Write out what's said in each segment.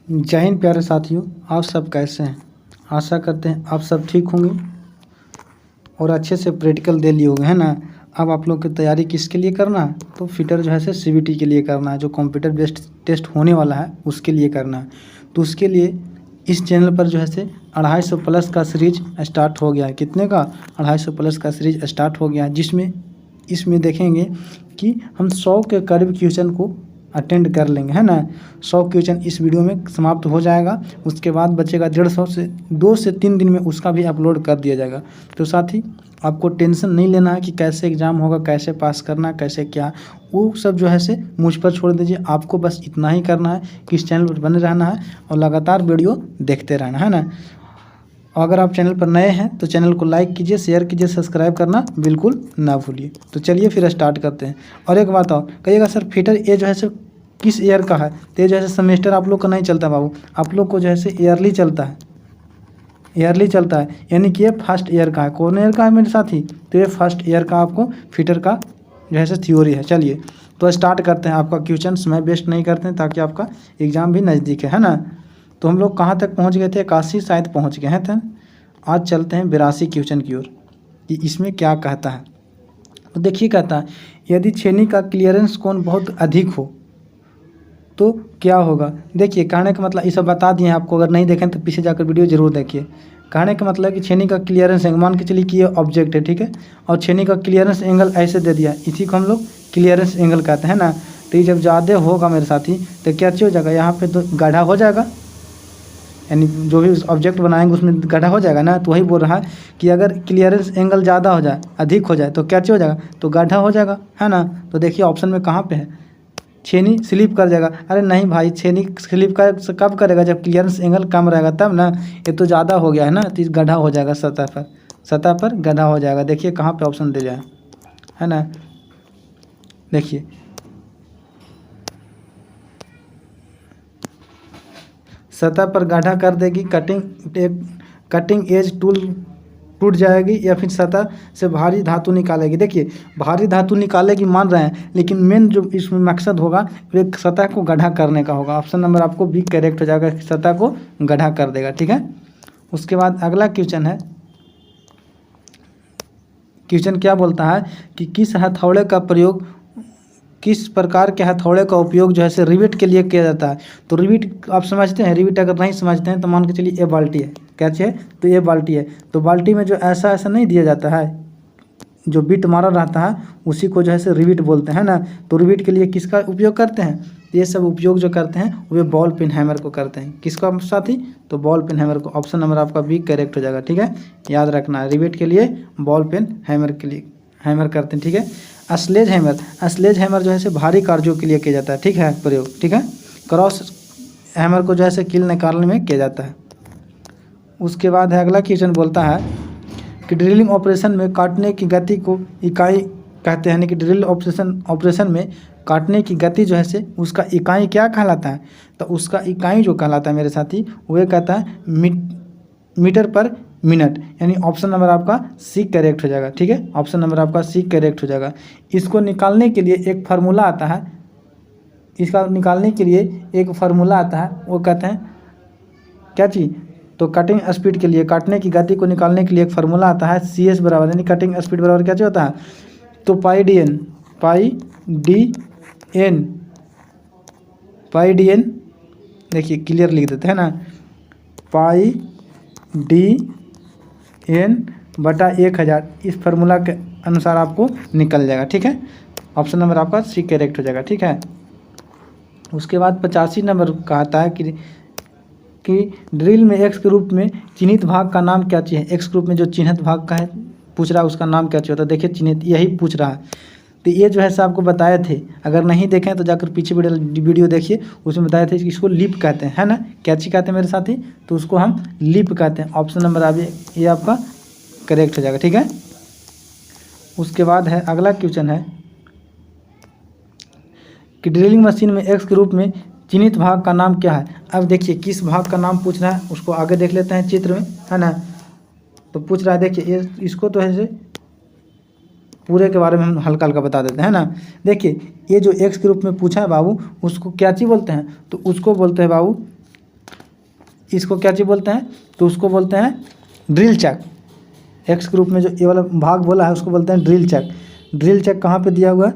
जय हिंद प्यारे साथियों, आप सब कैसे हैं। आशा करते हैं आप सब ठीक होंगे और अच्छे से प्रैक्टिकल दे लिए होंगे, है ना। अब आप लोग की तैयारी किसके लिए करना है, तो फिटर जो है से सीबीटी के लिए करना है, जो कंप्यूटर बेस्ड टेस्ट होने वाला है उसके लिए करना है। तो उसके लिए इस चैनल पर जो है से 250 प्लस का सीरीज स्टार्ट हो गया है। कितने का? 250 प्लस का सीरीज स्टार्ट हो गया है, जिसमें इसमें देखेंगे कि हम 100 के करीब क्वेश्चन को अटेंड कर लेंगे, है ना। 100 क्वेश्चन इस वीडियो में समाप्त हो जाएगा। उसके बाद बचेगा 150 से 2 से 3 दिन में उसका भी अपलोड कर दिया जाएगा। तो साथी आपको टेंशन नहीं लेना है कि कैसे एग्ज़ाम होगा, कैसे पास करना, कैसे क्या, वो सब जो है से मुझ पर छोड़ दीजिए। आपको बस इतना ही करना है कि इस चैनल पर बने रहना है और लगातार वीडियो देखते रहना है ना। अगर आप चैनल पर नए हैं तो चैनल को लाइक कीजिए, शेयर कीजिए, सब्सक्राइब करना बिल्कुल ना भूलिए। तो चलिए फिर स्टार्ट करते हैं। और एक बात और कहिएगा, सर फिटर ये जो है सो किस ईयर का है? तो ये जो है सेमेस्टर आप लोग का नहीं चलता बाबू, आप लोग को जो है से ईयरली चलता है, ईयरली चलता है। यानी कि ये फर्स्ट ईयर का है। कौन ईयर का है मेरे साथी? तो ये फर्स्ट ईयर का आपको फिटर का जो है से थ्योरी है। चलिए तो स्टार्ट करते हैं। आपका क्वेश्चन समय वेस्ट नहीं करते हैं ताकि आपका एग्ज़ाम भी नज़दीक है ना। तो हम लोग कहाँ तक पहुँच गए थे? 81 शायद पहुँच गए हैं थे। आज चलते हैं 82 क्वेश्चन की ओर कि इसमें क्या कहता है। तो देखिए कहता है, यदि छेनी का क्लियरेंस कोण बहुत अधिक हो तो क्या होगा। देखिए कहने का मतलब ये सब बता दिए हैं आपको, अगर नहीं देखें तो पीछे जाकर वीडियो जरूर देखिए। कहने का मतलब कि छेनी का क्लियरेंस एंगल, मान के चलिए कि ये ऑब्जेक्ट है, ठीक है, और छेनी का क्लियरेंस एंगल ऐसे दे दिया, इसी को हम लोग क्लियरेंस एंगल कहते हैं ना। तो ये जब ज़्यादा होगा मेरे साथी तो क्या हो जाएगा, यहाँ पे तो गड्ढा हो जाएगा, यानी जो भी ऑब्जेक्ट बनाएंगे उसमें गड्ढा हो जाएगा ना। तो वही बोल रहा है कि अगर क्लियरेंस एंगल ज़्यादा हो जाए, अधिक हो जाए, तो क्या हो जाएगा, तो गड्ढा हो जाएगा, है ना। तो देखिए ऑप्शन में कहाँ पे है, छेनी स्लिप कर जाएगा। अरे नहीं भाई, छेनी स्लिप कर कब करेगा, जब क्लियरेंस एंगल कम रहेगा तब ना। ये तो ज़्यादा हो गया है ना, तो गड्ढा हो जाएगा, सतह पर गड्ढा हो जाएगा। देखिए कहाँ पे ऑप्शन दे जाए, है ना। देखिए सतह पर गड्ढा कर देगी, कटिंग एज टूल टूट जाएगी, या फिर सतह से भारी धातु निकालेगी। देखिए भारी धातु निकालेगी मान रहे हैं, लेकिन मेन जो इसमें मकसद होगा वो एक सतह को गड्ढा करने का होगा। ऑप्शन नंबर आपको बी करेक्ट हो जाएगा, सतह को गड्ढा कर देगा, ठीक है। उसके बाद अगला क्वेश्चन है, क्वेश्चन क्या बोलता है कि किस हथौड़े का प्रयोग, किस प्रकार के हथौड़े का उपयोग जो है से रिवेट के लिए किया जाता है। तो रिवेट आप समझते हैं, रिवेट अगर नहीं समझते हैं तो मान के चलिए ये बाल्टी है, क्या है, तो ये बाल्टी है। तो बाल्टी में जो ऐसा ऐसा नहीं दिया जाता है, जो बिट मारा रहता है उसी को जो है से रिवेट बोलते हैं ना। तो रिवेट के लिए किसका उपयोग करते हैं, ये सब उपयोग जो करते हैं वो बॉल पिन हैमर को करते हैं। किसका साथी? तो बॉल पिन हैमर को। ऑप्शन नंबर आपका बी करेक्ट हो जाएगा, ठीक है। याद रखना है, रिवेट के लिए बॉल पिन हैमर के लिए हैमर करते हैं, ठीक है। स्लेज हैमर जो है से भारी कार्यों के लिए किया जाता है, ठीक है, प्रयोग, ठीक है। क्रॉस हैमर को जो है से कील निकालने में किया जाता है। उसके बाद है अगला क्वेश्चन, बोलता है कि ड्रिलिंग ऑपरेशन में काटने की गति को इकाई कहते हैं, यानी कि ड्रिल ऑपरेशन में काटने की गति जो है से उसका इकाई क्या कहलाता है। तो उसका इकाई जो कहलाता है मेरे साथी वो कहता है मीटर पर मिनट, यानी ऑप्शन नंबर आपका सी करेक्ट हो जाएगा, ठीक है। ऑप्शन नंबर आपका सी करेक्ट हो जाएगा। इसको निकालने के लिए एक फार्मूला आता है, इसका निकालने के लिए एक फार्मूला आता है, वो कहते हैं क्या चीज़, तो कटिंग स्पीड के लिए, काटने की गति को निकालने के लिए एक फार्मूला आता है, CS बराबर, यानी कटिंग स्पीड बराबर क्या होता है, तो पाई डी एन, देखिए क्लियर लिख देते हैं ना, पाई DN बटा 1000, इस फार्मूला के अनुसार आपको निकल जाएगा, ठीक है। ऑप्शन नंबर आपका सी करेक्ट हो जाएगा, ठीक है। उसके बाद 85 नंबर कहता है कि ड्रिल में एक्स के रूप में चिन्हित भाग का नाम क्या चाहिए। एक्स के रूप में जो चिन्हित भाग का है पूछ रहा है, उसका नाम क्या चाहिए होता है। देखिए चिन्हित यही पूछ रहा है। तो ये जो है से आपको बताए थे, अगर नहीं देखें तो जाकर पीछे वीडियो देखिए, उसमें बताए थे कि इसको लिप कहते हैं, है ना। क्या चीज़ कहते हैं मेरे साथी, तो उसको हम लिप कहते हैं। ऑप्शन नंबर आप ये आपका करेक्ट हो जाएगा, ठीक है। उसके बाद है अगला क्वेश्चन है कि ड्रिलिंग मशीन में एक्स के रूप में चिन्हित भाग का नाम क्या है। अब देखिए किस भाग का नाम पूछ रहा है, उसको आगे देख लेते हैं चित्र में, है ना। तो पूछ रहा है, देखिए इसको तो ऐसे पूरे के बारे में हम हल्का हल्का बता देते हैं ना। देखिए ये जो एक्स के रूप में पूछा है बाबू, उसको क्या चीज़ बोलते हैं, तो उसको बोलते हैं बाबू इसको क्या चीज़ बोलते हैं, तो उसको बोलते हैं ड्रिल चक। एक्स ग्रुप में जो ये वाला भाग बोला है उसको बोलते हैं ड्रिल चक। ड्रिल चक कहाँ पे दिया हुआ है,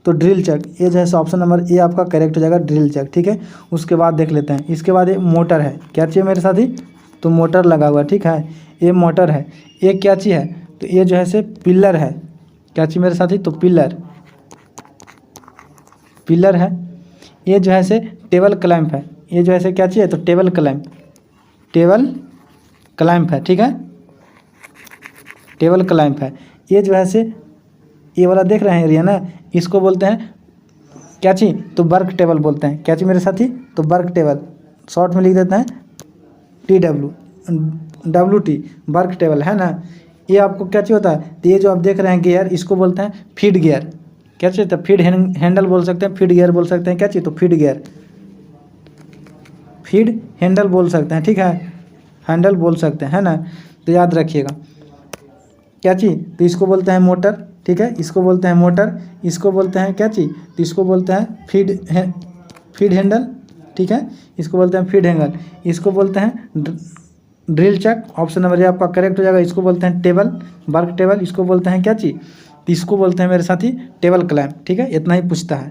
तो ड्रिल चक, ये जो है ऑप्शन नंबर ए आपका करेक्ट हो जाएगा, ड्रिल चक। ठीक है, उसके बाद देख लेते हैं, इसके बाद ये मोटर है, क्या चाहिए मेरे साथी, तो मोटर लगा हुआ। ठीक है, ये मोटर है। ये क्या चीज़ है, तो ये जो है से पिलर है, क्या चीज़ मेरे साथी, तो पिलर, पिलर है। ये जो है से टेबल क्लैंप है, ये जो है से क्या चीज़ है, तो टेबल क्लैंप, टेबल क्लैंप है। ठीक है, टेबल क्लैंप है। ये जो है से ये वाला देख रहे हैं एरिया ना, इसको बोलते हैं क्या चीज़, तो वर्क टेबल बोलते हैं। क्या चीज़ मेरे साथी, तो वर्क टेबल, शॉर्ट में लिख देते हैं TWT, वर्क टेबल है ना। ये आपको क्या चीज़ होता है, तो ये जो आप देख रहे हैं गियर, इसको बोलते हैं फीड गियर। क्या चीज़, तो फीड हैंडल बोल सकते हैं, फीड गियर बोल सकते हैं। क्या चीज़, तो फीड गियर, फीड हैंडल बोल सकते हैं। ठीक है, हैंडल बोल सकते हैं, है ना, तो याद रखिएगा। क्या चीज़, तो इसको बोलते हैं मोटर। ठीक है, इसको बोलते हैं मोटर, इसको बोलते हैं क्या चीज़, तो इसको बोलते हैं फीड हैंडल। ठीक है, इसको बोलते हैं फीड हैंडल, इसको बोलते हैं drill chuck, option number A आपका करेक्ट हो जाएगा। इसको बोलते हैं टेबल, वर्क टेबल, इसको बोलते हैं क्या चीज़, तो इसको बोलते हैं मेरे साथी टेबल क्लैंप। ठीक है, इतना ही पूछता है,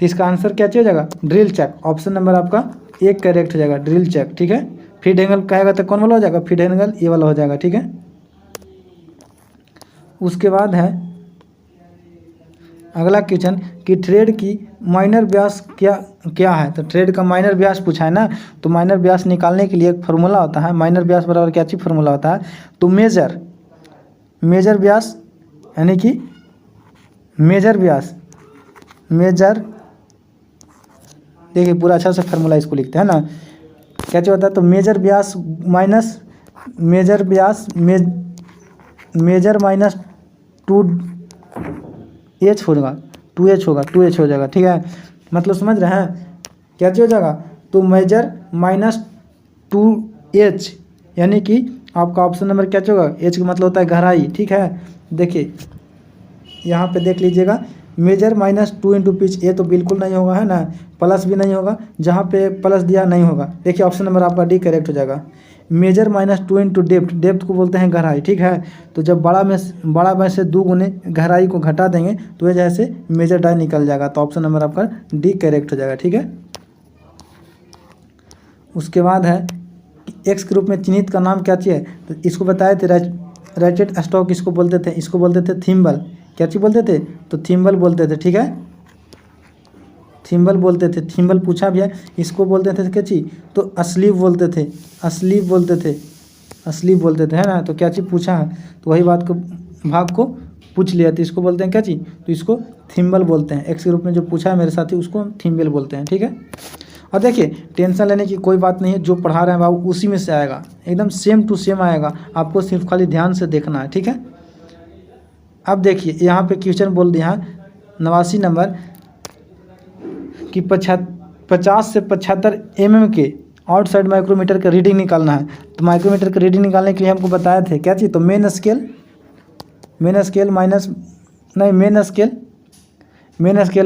तो इसका आंसर क्या हो जाएगा, ड्रिल चक, ऑप्शन नंबर आपका एक करेक्ट हो जाएगा, ड्रिल चक। ठीक है, फीड हैंडल कहेगा तो कौन वाला हो जाएगा, फीड हैंडल ये वाला हो जाएगा। ठीक है, उसके बाद है अगला क्वेश्चन कि थ्रेड की माइनर व्यास क्या है, तो थ्रेड का माइनर व्यास पूछा है ना, तो माइनर व्यास निकालने के लिए एक फार्मूला होता है। माइनर व्यास बराबर क्या चीज़ फार्मूला होता है, तो मेजर व्यास, यानी कि मेजर व्यास, मेजर, देखिए पूरा अच्छा से फार्मूला इसको लिखते हैं ना, क्या चीज़ होता है, तो मेजर व्यास माइनस मेजर व्यास, मेजर माइनस 2h होगा, 2h होगा, 2h हो जाएगा। ठीक है, मतलब समझ रहे हैं, क्या चीज़ हो जाएगा, तो मेजर माइनस 2h, यानी कि आपका ऑप्शन नंबर क्या होगा, h का मतलब होता है गहराई। ठीक है, देखिए यहाँ पे देख लीजिएगा, मेजर माइनस 2 इंटू पिच, ये तो बिल्कुल नहीं होगा, है ना, प्लस भी नहीं होगा, जहाँ पे प्लस दिया नहीं होगा। देखिए ऑप्शन नंबर आपका डी करेक्ट हो जाएगा। Major minus 2 into depth, depth को बोलते हैं गहराई। ठीक है, तो जब बड़ा में से 2 गुने गहराई को घटा देंगे तो ये जैसे मेजर डाई निकल जाएगा, तो ऑप्शन नंबर आपका डी करेक्ट हो जाएगा। ठीक है, उसके बाद है कि एक्स ग्रुप में चिन्हित का नाम क्या चाहिए, तो इसको बताए थे रैचेट स्टॉक, इसको बोलते थे, इसको बोलते थे थिम्बल। क्या चीज़ बोलते थे, तो थिम्बल बोलते थे। ठीक है, थिम्बल बोलते थे, थिम्बल पूछा भी है। इसको बोलते थे क्या चीज़, तो अस्लीव बोलते थे, अस्लीव बोलते थे, अस्लीव बोलते थे, है ना, तो क्या चीज़ पूछा है, तो वही बात को भाग को पूछ लिया, तो इसको बोलते हैं क्या चीज़, तो इसको थिम्बल बोलते हैं। एक्स ग्रुप में जो पूछा है मेरे साथी उसको थिम्बल बोलते हैं। ठीक है, और देखिए टेंशन लेने की कोई बात नहीं है, जो पढ़ा रहे हैं बाबू उसी में से आएगा, एकदम सेम टू सेम आएगा, आपको सिर्फ खाली ध्यान से देखना है। ठीक है, अब देखिए यहाँ पे क्वेश्चन बोल दिया है 89 नंबर कि 50 से 75 mm के आउटसाइड माइक्रोमीटर का रीडिंग निकालना है। तो माइक्रोमीटर का रीडिंग निकालने के लिए हमको बताए थे क्या चीज़, तो main scale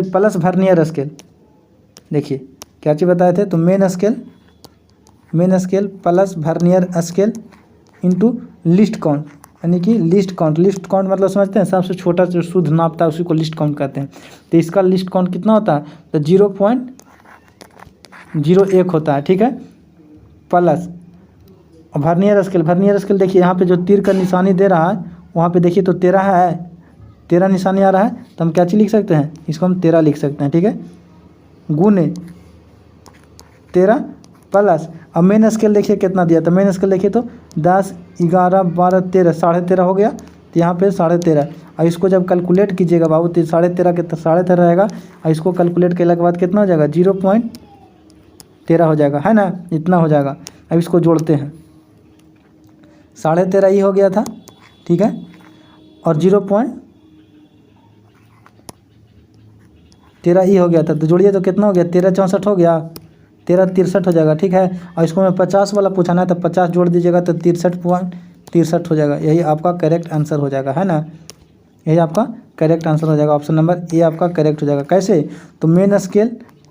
plus vernier scale. देखिए क्या चीज़ बताए थे, तो main scale plus vernier scale into list count, यानी कि लिस्ट काउंट मतलब समझते हैं, सबसे छोटा जो शुद्ध नापता है उसी को लिस्ट काउंट कहते हैं। तो इसका लिस्ट काउंट कितना होता है, तो 0.01 होता है। ठीक है, प्लस वर्नियर स्केल देखिए यहाँ पे जो तीर का निशानी दे रहा है वहाँ पे देखिए तो 13 निशानी आ रहा है, तो हम क्या चीज़ लिख सकते हैं, इसको हम 13 लिख सकते हैं। ठीक है, गुने 13 प्लस, अब मेन स्केल देखिए कितना दिया, तो मेन स्केल देखिए तो 10, 11, 12, 13, 13.5 हो गया, तो यहाँ पे 13.5। और इसको जब कैलकुलेट कीजिएगा बाबू तो 13.5 के 13.5 रहेगा, और इसको कैलकुलेट करने के बाद कितना हो जाएगा, 0.13 हो जाएगा, है ना, इतना हो जाएगा। अब इसको जोड़ते हैं, 13.5 ही हो गया था। ठीक है, और 0.13 ही हो गया था, तो जोड़िए तो कितना हो गया, 13.64 हो गया, 13.63 हो जाएगा। ठीक है, और इसको मैं 50 वाला पूछाना है तो 50 जोड़ दीजिएगा तो 63.63 हो जाएगा। यही आपका करेक्ट आंसर हो जाएगा, है ना, यही आपका करेक्ट आंसर हो जाएगा। ऑप्शन नंबर ए आपका करेक्ट हो जाएगा। कैसे, तो main scale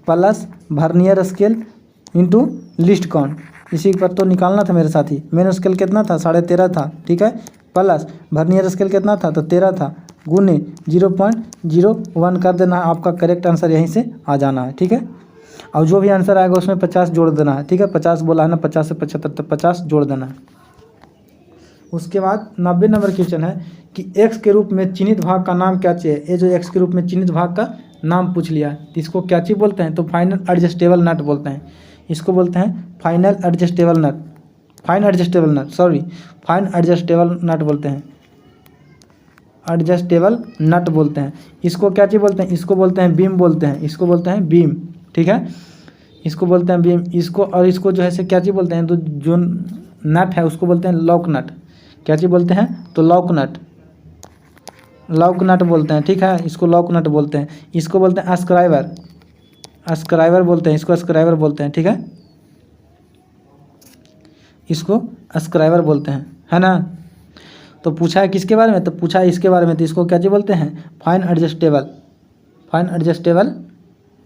plus vernier scale into list count, इसी पर तो निकालना था मेरे साथी। मेन स्केल कितना था 13.5 था, ठीक है, प्लस वर्नियर स्केल कितना था तो 13 था, गुने 0.01 कर देना है। आपका करेक्ट आंसर यहीं से आ जाना है, ठीक है। और जो भी आंसर आएगा उसमें 50 जोड़ देना है, ठीक है। 50 बोला है ना, 50 से 75 तो 50 जोड़ देना है। उसके बाद 90 नंबर क्वेश्चन है कि x के रूप में चिन्हित भाग का नाम क्या चाहिए। ये जो x के रूप में चिन्हित भाग का नाम पूछ लिया है, इसको क्या चीज़ बोलते हैं तो फाइनल एडजस्टेबल नट बोलते हैं। इसको बोलते हैं फाइनल एडजस्टेबल नट, फाइन एडजस्टेबल नट, सॉरी फाइन एडजस्टेबल नट बोलते हैं, एडजस्टेबल नट बोलते हैं। इसको क्या चीज़ बोलते हैं, इसको बोलते हैं बीम बोलते हैं, इसको बोलते हैं बीम, ठीक है, इसको बोलते हैं बीम। इसको और इसको जो है से क्या चीज़ बोलते हैं तो जो नट है उसको बोलते हैं लॉक नट। क्या चीज़ बोलते हैं तो लॉक नट, लॉक नट बोलते हैं, ठीक है, इसको लॉक नट बोलते हैं। इसको बोलते हैं अस्क्राइबर, अस्क्राइबर बोलते हैं, इसको अस्क्राइबर बोलते हैं, ठीक है, इसको अस्क्राइबर बोलते हैं, है ना। तो पूछा है किसके बारे में तो पूछा है इसके बारे में, तो इसको क्या चीज़ बोलते हैं फाइन एडजस्टेबल, फाइन एडजस्टेबल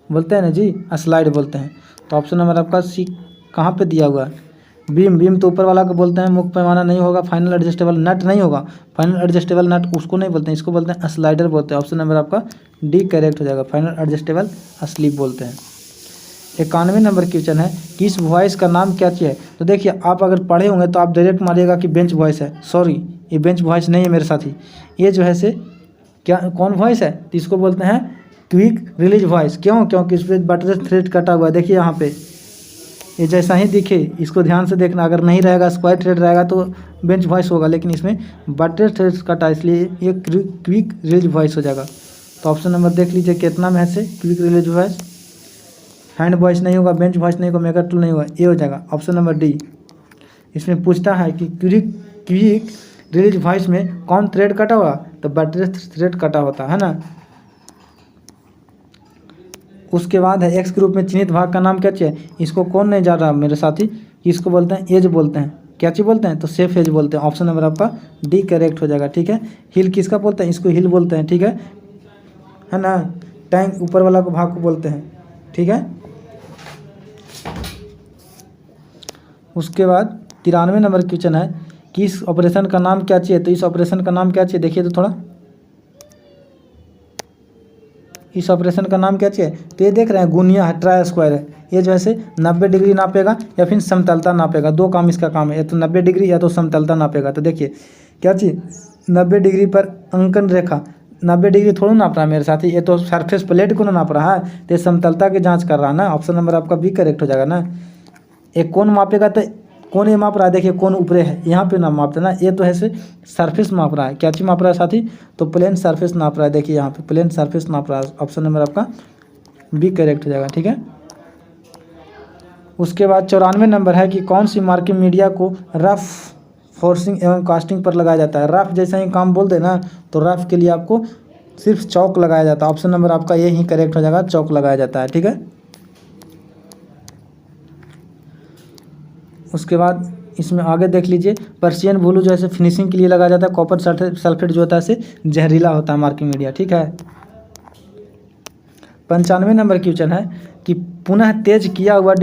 बोलते हैं ना जी, स्लाइड बोलते हैं। तो ऑप्शन नंबर आपका सी कहाँ पे दिया हुआ है, बीम। बीम तो ऊपर वाला को बोलते हैं, मुख्य पैमाना नहीं होगा, फाइनल एडजस्टेबल नट नहीं होगा, फाइनल एडजस्टेबल नट उसको नहीं बोलते हैं, इसको बोलते हैं स्लाइडर बोलते हैं। ऑप्शन नंबर आपका डी करेक्ट हो जाएगा, फाइनल एडजस्टेबल स्लीप बोलते हैं। 91 नंबर क्वेश्चन है कि इस वॉइस का नाम क्या चाहिए। तो देखिए आप अगर पढ़े होंगे तो आप डायरेक्ट मारिएगा कि बेंच वॉइस है, सॉरी ये बेंच वॉइस नहीं है मेरे साथी, ये जो है से क्या कौन वॉइस है तो इसको बोलते हैं क्विक रिलीज वॉइस। क्यों, क्योंकि इस पर बटर थ्रेड कटा हुआ है, देखिए यहाँ पे ये जैसा ही दिखे इसको ध्यान से देखना, अगर नहीं रहेगा स्क्वायर थ्रेड रहेगा तो बेंच वॉइस होगा, लेकिन इसमें बटर थ्रेड कटा इसलिए ये क्विक रिलीज वॉइस हो जाएगा। तो ऑप्शन नंबर देख लीजिए कितना में है से quick release voice, hand voice नहीं होगा, बेंच वॉइस नहीं होगा, मेगा टूल नहीं होगा, ये हो जाएगा ऑप्शन नंबर डी। इसमें पूछता है कि क्विक रिलीज वॉइस में कौन थ्रेड कटा हुआ तो बटर थ्रेड कटा होता है ना। उसके बाद है एक्स के रूप में चिन्हित भाग का नाम क्या चाहिए। इसको कौन नहीं जान रहा मेरे साथी, इसको बोलते हैं एज बोलते हैं। क्या चीज़ बोलते हैं तो सेफ एज बोलते हैं। ऑप्शन नंबर आपका डी करेक्ट हो जाएगा, ठीक है। हिल किसका बोलते हैं, इसको हिल बोलते हैं, ठीक है ना। टैंक ऊपर वाला को भाग को बोलते हैं, ठीक है। उसके बाद 93 नंबर क्वेश्चन है कि इस ऑपरेशन का नाम क्या चाहिए। तो इस ऑपरेशन का नाम क्या चाहिए देखिए तो थोड़ा, इस ऑपरेशन का नाम क्या चाहिए तो ये देख रहे हैं गुनिया है, ट्राई स्क्वायर है। ये जो है से 90 डिग्री नापेगा या फिर समतलता नापेगा, दो काम इसका काम है, या तो 90 डिग्री या तो समतलता नापेगा। तो देखिए क्या चीज़ 90 डिग्री पर अंकन रेखा, 90 डिग्री थोड़ा नाप रहा है मेरे साथी, ये तो सरफेस प्लेट को ना नाप रहा है, तो ये समतलता की जाँच कर रहा है ना। ऑप्शन नंबर आपका बी करेक्ट हो जाएगा ना। एक कौन मापेगा तो कौन ये माप रहा है, देखिए कौन ऊपरे है यहाँ पे ना मापते ना, ये तो है से सरफेस माप रहा है। क्या चीज़ माप रहा है साथी तो प्लेन सरफेस नाप रहा है, देखिए यहाँ पे प्लेन सरफेस नाप रहा है। ऑप्शन नंबर आपका बी करेक्ट हो जाएगा, ठीक है। उसके बाद 94 नंबर है कि कौन सी मार्किंग मीडिया को रफ फोर्सिंग एवं कास्टिंग पर लगाया जाता है। रफ जैसा ही काम बोल दे ना तो रफ के लिए आपको सिर्फ चौक लगाया जाता है। ऑप्शन नंबर आपका ये ही करेक्ट हो जाएगा, चौक लगाया जाता है, ठीक है। उसके बाद इसमें आगे देख लीजिए पर्शियन ब्लू जो है फिनिशिंग के लिए लगाया जाता है। कॉपर सल्फेट जो होता है से जहरीला होता है मार्किंग मीडिया, ठीक है। 95 नंबर क्वेश्चन है कि पुनः तेज किया हुआ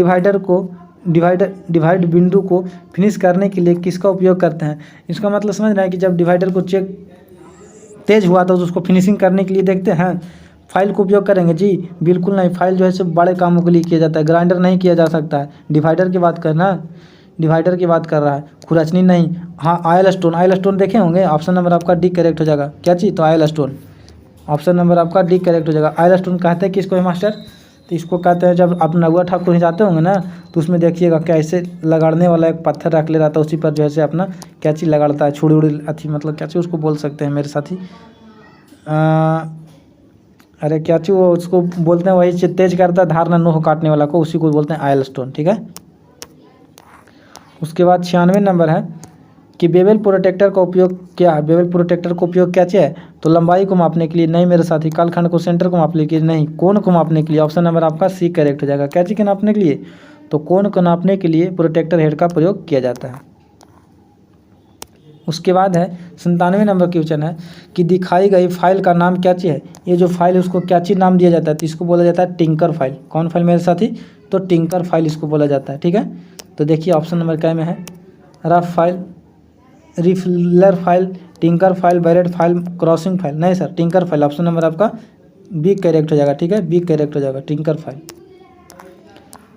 डिवाइड बिंदु को फिनिश करने के लिए किसका उपयोग करते हैं। इसका मतलब समझ रहे हैं कि जब डिवाइडर को चेक तेज हुआ तो उसको फिनिशिंग करने के लिए देखते हैं फाइल को उपयोग करेंगे जी, बिल्कुल नहीं। फाइल जो है से बड़े कामों के लिए किया जाता है, ग्राइंडर नहीं किया जा सकता है। डिवाइडर की बात करना, डिवाइडर की बात कर रहा है, खुरचनी नहीं। हाँ आयल स्टोन, आयल स्टोन देखे होंगे। ऑप्शन नंबर आपका डी करेक्ट हो जाएगा। क्या चीज़ तो आयल स्टोन, ऑप्शन नंबर आपका डी करेक्ट हो जाएगा। आयल स्टोन कहते हैं किसको है मास्टर तो इसको कहते हैं जब आप नगुआ ठाकुर जाते होंगे ना तो उसमें देखिएगा कैसे लगाड़ने वाला एक पत्थर रख ले रहा था, उसी पर जो है अपना कैंची लगाड़ता है, छुड़ी उड़ी अच्छी मतलब कैंची उसको बोल सकते हैं मेरे साथी, अरे कैंची वो उसको बोलते हैं, वही तेज करता है धार ना नोह काटने वाला को, उसी को बोलते हैं आयल स्टोन, ठीक है। उसके बाद 96 नंबर है कि बेवल प्रोटेक्टर का उपयोग क्या है। बेवल प्रोटेक्टर का उपयोग क्या चाहिए तो लंबाई को मापने के लिए नहीं मेरे साथी, कालखंड को सेंटर को मापने के लिए नहीं, कोण को मापने के लिए। ऑप्शन नंबर आपका सी करेक्ट हो जाएगा। क्या चीज़ के नापने के लिए तो कोण को नापने के लिए प्रोटेक्टर हेड का प्रयोग किया जाता है। उसके बाद है 97 नंबर क्वेश्चन है कि दिखाई गई फाइल का नाम क्या चीज़ है। ये जो फाइल है उसको क्या चीज़ नाम दिया जाता है तो इसको बोला जाता है टिंकर फाइल। कौन फाइल मेरे साथी तो टिंकर फाइल इसको बोला जाता है। ठीक है, तो देखिए ऑप्शन नंबर क्या में है, rough file, riffler file, tinker file, barrette file, crossing file. नहीं sir, tinker file, option number आपका बी करेक्ट हो जाएगा। ठीक है, बी करेक्ट हो जाएगा, टिंकर फाइल।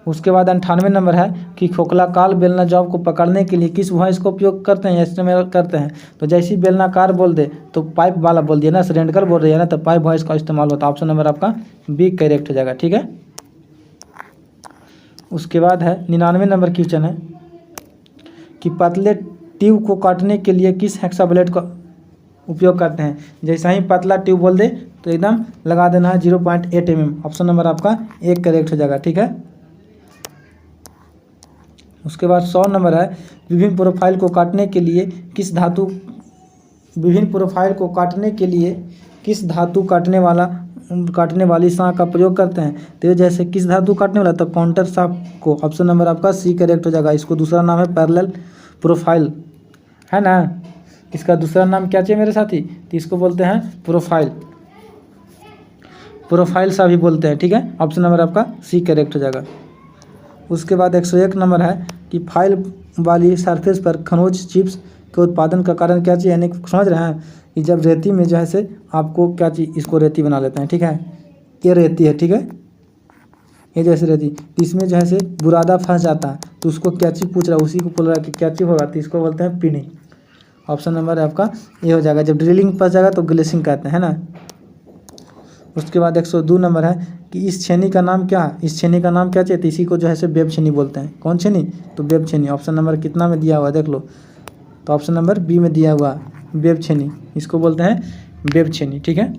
उसके बाद 98 नंबर है कि खोखलाकार बेलनाकार को पकड़ने के लिए किस वॉइस का उपयोग करते हैं, इस्तेमाल करते हैं। तो जैसे ही बेलनाकार बोल दे तो पाइप वाला बोल दिया ना, सिलेंडर बोल रही है ना, तो पाइप वॉइस का इस्तेमाल होता है। ऑप्शन नंबर आपका बी करेक्ट हो जाएगा। ठीक है, उसके बाद है 99 नंबर क्वेश्चन है कि पतले ट्यूब को काटने के लिए किस हेक्साब्लेड का उपयोग करते हैं। जैसा ही पतला ट्यूब बोल दे तो एकदम लगा देना है 0.8 mm। ऑप्शन नंबर आपका एक करेक्ट हो जाएगा। ठीक है, उसके बाद 100 नंबर है विभिन्न प्रोफाइल को काटने के लिए किस धातु, विभिन्न प्रोफाइल को काटने के लिए किस धातु काटने वाली शाख का प्रयोग करते हैं। तो जैसे किस धातु काटने वाला, तो काउंटर शाफ्ट को। ऑप्शन नंबर आपका सी करेक्ट हो जाएगा। इसको दूसरा नाम है पैरेलल प्रोफाइल, है ना। इसका दूसरा नाम क्या चाहिए मेरे साथी, तो इसको बोलते हैं प्रोफाइल, प्रोफाइल सा भी बोलते हैं। ठीक है, ऑप्शन नंबर आपका सी करेक्ट हो जाएगा। उसके बाद 101 नंबर है कि फाइल वाली सरफेस पर खनिज चिप्स के उत्पादन का कारण क्या चाहिए। यानी समझ रहे हैं कि जब रेती में जो है से आपको क्या चाहिए, इसको रेती बना लेते हैं। ठीक है, ये रेती है। ठीक है, ये जैसे रेती, इसमें जो है से बुरादा फंस जाता है तो उसको क्या चीज पूछ रहा है, उसी को बोल रहा है कि क्या चीज होगा, तो इसको बोलते हैं पिनिंग। ऑप्शन नंबर आपका ये हो जाएगा। जब ड्रिलिंग फंस जाएगा तो ग्लेसिंग कहते हैं ना। उसके बाद 102 नंबर है कि इस छेनी का नाम क्या है, इस छेनी का नाम क्या चाहिए, तो इसी को जो है से वेब छेनी बोलते हैं। कौन छेनी, तो वेब छेनी। ऑप्शन नंबर कितना में दिया हुआ है देख लो, तो ऑप्शन नंबर बी में दिया हुआ वेब छेनी, इसको बोलते हैं वेब छेनी। ठीक है,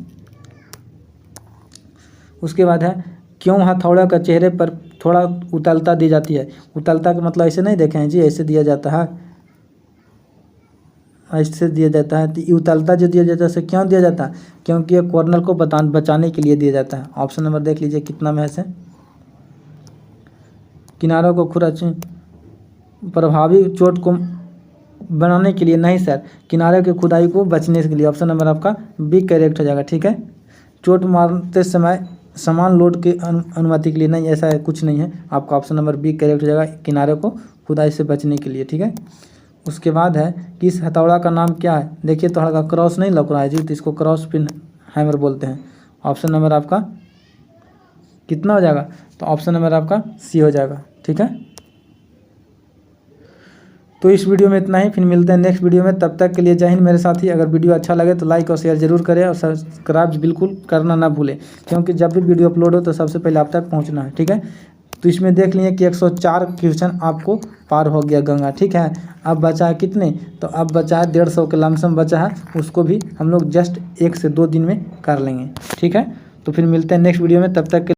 उसके बाद है क्यों हथौड़ा का चेहरे पर थोड़ा उतलता दी जाती है। उतलता का मतलब ऐसे नहीं देखे हैं जी, ऐसे दिया जाता है, ऐसे दिया जाता है। तो उतलता जो दिया जाता है उसे क्यों दिया जाता है, क्योंकि ये कॉर्नर को बचाने के लिए दिया जाता है। ऑप्शन नंबर देख लीजिए कितना में है। किनारों को खुरच प्रभावी चोट को बनाने के लिए नहीं सर, किनारे की खुदाई को बचने के लिए। ऑप्शन नंबर आपका बी करेक्ट हो जाएगा। ठीक है, चोट मारते समय समान लोड की अनुमति के लिए नहीं, ऐसा है कुछ नहीं है। आपका ऑप्शन नंबर बी करेक्ट हो जाएगा, किनारे को खुदाई से बचने के लिए। ठीक है, उसके बाद है कि इस हथौड़ा का नाम क्या है। देखिए तो हल्का क्रॉस नहीं लग रहा है जी, तो इसको क्रॉस पिन हैमर बोलते हैं। ऑप्शन नंबर आपका कितना हो जाएगा, तो ऑप्शन नंबर आपका सी हो जाएगा। ठीक है, तो इस वीडियो में इतना ही, फिर मिलते हैं नेक्स्ट वीडियो में। तब तक के लिए जय हिंद मेरे साथी। अगर वीडियो अच्छा लगे तो लाइक और शेयर जरूर करें और सब्सक्राइब बिल्कुल करना ना भूलें, क्योंकि जब भी वीडियो अपलोड हो तो सबसे पहले आप तक पहुंचना है। ठीक है, तो इसमें देख लिए कि 104 क्वेश्चन आपको पार हो गया गंगा। ठीक है, अब बचा है कितने, तो अब बचा है 150 के लमसम बचा है, उसको भी हम लोग जस्ट 1 से 2 दिन में कर लेंगे। ठीक है, तो फिर मिलते हैं नेक्स्ट वीडियो में, तब तक के